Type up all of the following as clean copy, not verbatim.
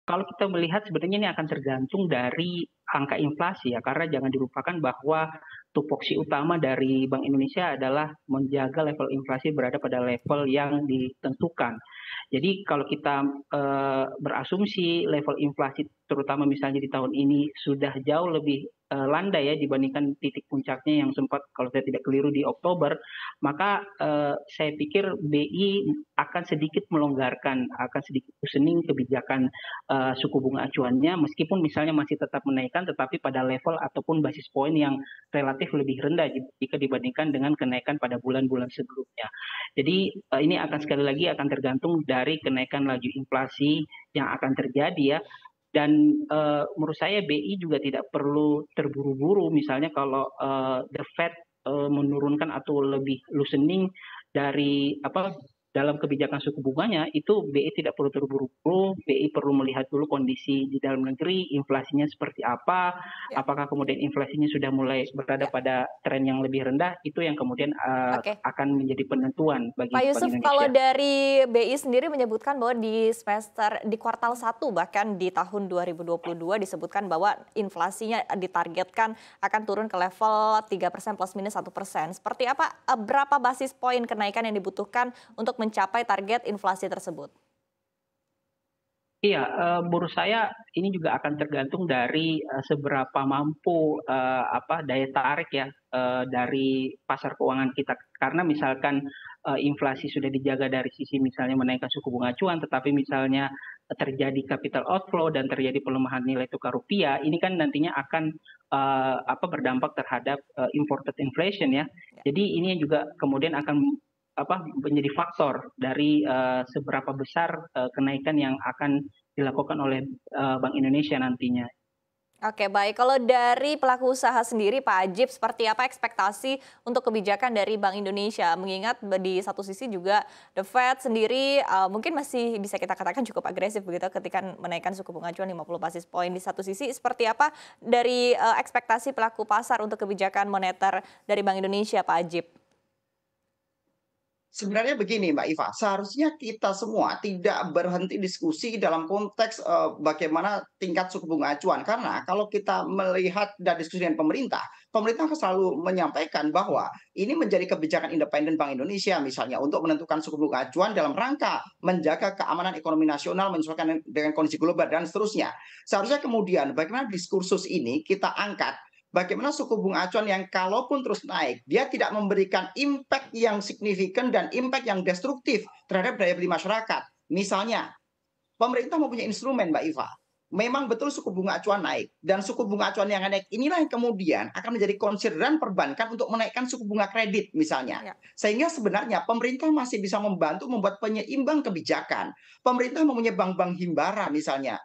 Kalau kita melihat sebenarnya ini akan tergantung dari angka inflasi ya, karena jangan dilupakan bahwa tupoksi utama dari Bank Indonesia adalah menjaga level inflasi berada pada level yang ditentukan. Jadi kalau kita berasumsi level inflasi terutama misalnya di tahun ini sudah jauh lebih landai ya dibandingkan titik puncaknya yang sempat kalau saya tidak keliru di Oktober, maka saya pikir BI akan sedikit melonggarkan, akan sedikit loosening kebijakan suku bunga acuannya meskipun misalnya masih tetap menaikkan tetapi pada level ataupun basis poin yang relatif lebih rendah jika dibandingkan dengan kenaikan pada bulan-bulan sebelumnya. Jadi ini akan sekali lagi akan tergantung dari kenaikan laju inflasi yang akan terjadi ya. Dan menurut saya BI juga tidak perlu terburu-buru misalnya kalau the Fed menurunkan atau lebih loosening dari apa dalam kebijakan suku bunganya itu BI tidak perlu terburu-buru, BI perlu melihat dulu kondisi di dalam negeri, inflasinya seperti apa, Ya, apakah kemudian inflasinya sudah mulai berada ya. pada tren yang lebih rendah, itu yang kemudian Oke. akan menjadi penentuan Pak bagi Bank Yusuf, kalau Indonesia. dari BI sendiri menyebutkan bahwa di kuartal 1 bahkan di tahun 2022 disebutkan bahwa inflasinya ditargetkan akan turun ke level 3% plus minus 1%. Seperti apa, berapa basis poin kenaikan yang dibutuhkan untuk mencapai target inflasi tersebut? Iya, menurut saya ini juga akan tergantung dari seberapa mampu daya tarik ya dari pasar keuangan kita. Karena misalkan inflasi sudah dijaga dari sisi misalnya menaikkan suku bunga acuan, tetapi misalnya terjadi capital outflow dan terjadi pelemahan nilai tukar rupiah, ini kan nantinya akan berdampak terhadap imported inflation ya. Ya. Jadi ini juga kemudian akan menjadi faktor dari seberapa besar kenaikan yang akan dilakukan oleh Bank Indonesia nantinya. Oke, baik. Kalau dari pelaku usaha sendiri, Pak Ajib, seperti apa ekspektasi untuk kebijakan dari Bank Indonesia? Mengingat di satu sisi juga The Fed sendiri mungkin masih bisa kita katakan cukup agresif begitu ketika menaikkan suku bunga acuan 50 basis poin. Di satu sisi seperti apa dari ekspektasi pelaku pasar untuk kebijakan moneter dari Bank Indonesia, Pak Ajib? Sebenarnya begini Mbak Iva, seharusnya kita semua tidak berhenti diskusi dalam konteks, bagaimana tingkat suku bunga acuan. Karena kalau kita melihat dan diskusi dengan pemerintah, pemerintah akan selalu menyampaikan bahwa ini menjadi kebijakan independen Bank Indonesia misalnya untuk menentukan suku bunga acuan dalam rangka menjaga keamanan ekonomi nasional, menyesuaikan dengan kondisi global dan seterusnya. Seharusnya kemudian bagaimana diskursus ini kita angkat. Bagaimana suku bunga acuan yang kalaupun terus naik, dia tidak memberikan impact yang signifikan dan impact yang destruktif terhadap daya beli masyarakat. Misalnya, pemerintah mempunyai instrumen, Mbak Iva. Memang betul suku bunga acuan naik dan suku bunga acuan yang naik inilah yang kemudian akan menjadi konsideran perbankan untuk menaikkan suku bunga kredit misalnya. Ya. Sehingga sebenarnya pemerintah masih bisa membantu membuat penyeimbang kebijakan. Pemerintah mempunyai bank-bank himbara misalnya,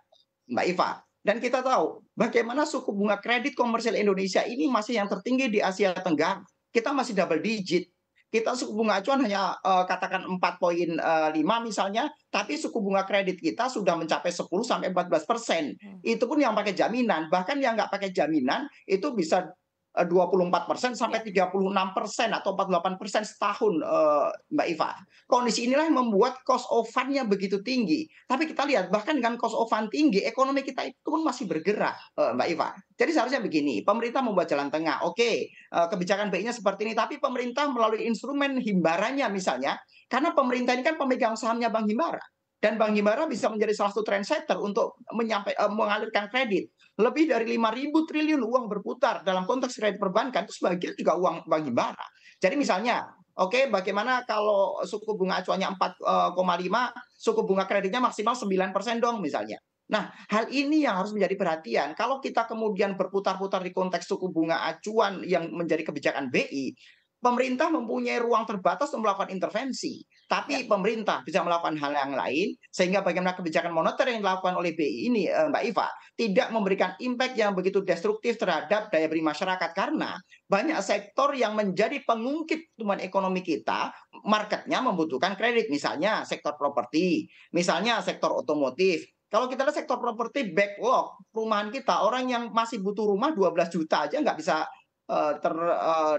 Mbak Iva. Dan kita tahu bagaimana suku bunga kredit komersial Indonesia ini masih yang tertinggi di Asia Tenggara. Kita masih double digit. Kita suku bunga acuan hanya katakan 4,5 misalnya, tapi suku bunga kredit kita sudah mencapai 10 sampai 14%. Hmm. Itu pun yang pakai jaminan, bahkan yang nggak pakai jaminan itu bisa 24% sampai Ya. 36% atau 48% setahun, Mbak Iva. Kondisi inilah yang membuat cost of fund-nya begitu tinggi. Tapi kita lihat bahkan dengan cost of fund tinggi, ekonomi kita itu pun masih bergerak, Mbak Iva. Jadi seharusnya begini, pemerintah membuat jalan tengah. Oke, kebijakan BI-nya seperti ini, tapi pemerintah melalui instrumen himbaranya misalnya, karena pemerintah ini kan pemegang sahamnya Bank Himbara. Dan Bank Himbara bisa menjadi salah satu trendsetter untuk mengalirkan kredit. Lebih dari 5.000 triliun uang berputar dalam konteks kredit perbankan itu sebagian juga uang Bank Himbara. Jadi misalnya, oke, bagaimana kalau suku bunga acuannya 4,5, suku bunga kreditnya maksimal 9% dong misalnya. Nah, hal ini yang harus menjadi perhatian. Kalau kita kemudian berputar-putar di konteks suku bunga acuan yang menjadi kebijakan BI, pemerintah mempunyai ruang terbatas untuk melakukan intervensi. Ya. Tapi pemerintah bisa melakukan hal yang lain, sehingga bagaimana kebijakan moneter yang dilakukan oleh BI ini, Mbak Iva, tidak memberikan impact yang begitu destruktif terhadap daya beli masyarakat. Karena banyak sektor yang menjadi pengungkit pertumbuhan ekonomi kita, marketnya membutuhkan kredit. Misalnya sektor properti, misalnya sektor otomotif. Kalau kita lihat sektor properti backlog perumahan kita, orang yang masih butuh rumah 12 juta aja nggak bisa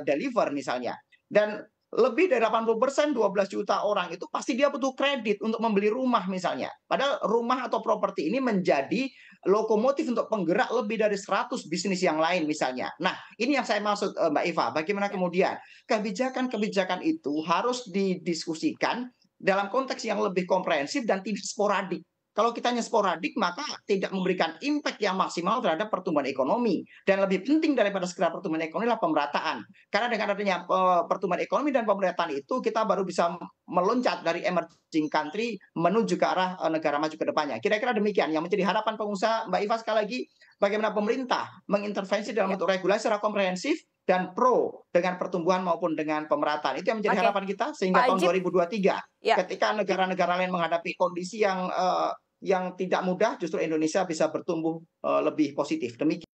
deliver misalnya. Dan Lebih dari 80%, 12 juta orang itu pasti dia butuh kredit untuk membeli rumah misalnya. Padahal rumah atau properti ini menjadi lokomotif untuk penggerak lebih dari 100 bisnis yang lain misalnya. Nah, ini yang saya maksud, Mbak Iva, bagaimana Ya. kemudian kebijakan-kebijakan itu harus didiskusikan dalam konteks yang lebih komprehensif dan tidak sporadik. Kalau kita hanya sporadik, maka tidak memberikan impact yang maksimal terhadap pertumbuhan ekonomi. Dan lebih penting daripada sekedar pertumbuhan ekonomi adalah pemerataan. Karena dengan adanya pertumbuhan ekonomi dan pemerataan itu kita baru bisa meloncat dari emerging country menuju ke arah negara maju ke depannya. Kira-kira demikian yang menjadi harapan pengusaha. Mbak Iva, sekali lagi, bagaimana pemerintah mengintervensi dalam Ya. bentuk regulasi secara komprehensif dan pro dengan pertumbuhan maupun dengan pemerataan. Itu yang menjadi Oke, harapan kita Pak sehingga tahun Ajib, 2023 ya. ketika negara-negara lain menghadapi kondisi yang tidak mudah, justru Indonesia bisa bertumbuh lebih positif. Demikian.